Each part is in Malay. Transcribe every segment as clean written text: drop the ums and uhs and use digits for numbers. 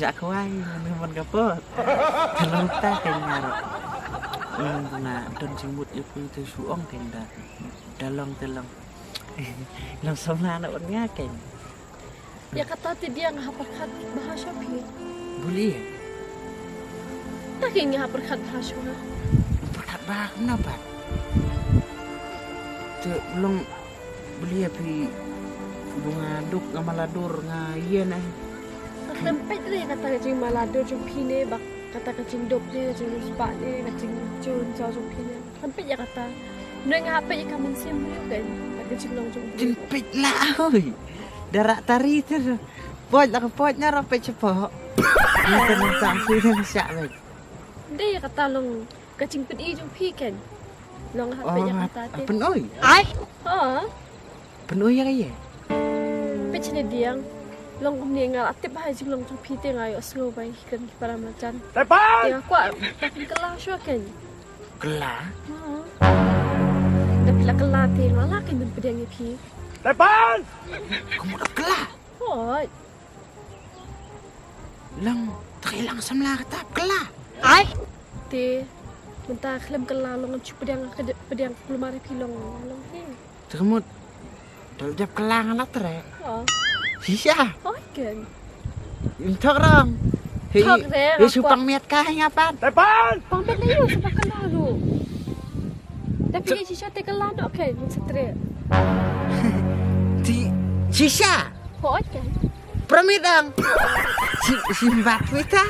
sak kuai mun kapot. Kalau ta kenyar. Na don simbut ipu itu suong tenda. Dalong telong. Lang sama anak orangnya kan. Ya kata dia ngahaparkat bahasa pi. Boleh ya? Tak ingin ngahaparkat bahasa na. Berkat bah kenapa? Tu belum boleh pi bunga duk ngamalador ngayen eh. Tempat ni kata kacing malado jung pine bak kata kacing dop ni kacing sepak ni kacing cun jauh jung pine. Tempat ya kata. Nui ngapa ya kamen siam ni kan? Kacing long jung pine. Jempit lah oi. Darak tari tu. Pot lah potnya rapi cepat. Kita nak sampai dan siap baik. Dia kata long kacing pedi jung pi kan. Long ngapa ya kata te. Penoi. Ai. Ha. Penoi ya kaya. Pecah dia long kumni ngal atip hai jing long jung pi te ngai oslo bai kan para macan. Tepan! Ya kuat makin kelah syo kan. Kelah. Dah bila kelah te ngalah kan ben pedang ni pi. Tepan! Kamu dah kelah. Hoi. Lang terhilang semlah ketap kelah. Ai. Te mentah klem kelah long cu pedang 10 mari pi long he. Kamu dah jap kelah ngalah tere. Ha. Sisa. Hoi kan. Untuk orang. Thok re, Hei supang miat kah ngapan? Tepan! Pambet na yun sa kelah lu. Tapi ni sisa te kelah dok kan setre. Di sisa. Hoi kan. Pramidang. Simbat kita.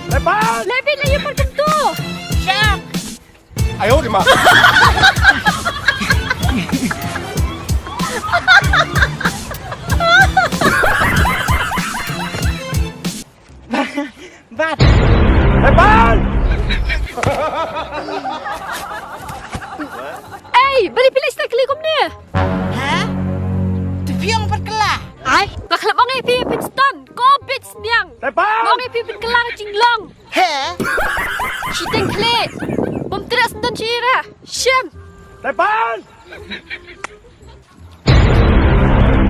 Tepan! Lebih na yun pagkanto. Siap. 哎呦我的妈！ Bat. Tepan! Eh, beri pilih stek likum ni. Hah? Tepiong pat kelah. Ai, baklap orang pi Pinston. Ko bits niang. Tepan! Orang pi pin kelang jinglong. He? Chiteng kle. Bom teras dan chira. Shem. Tepan!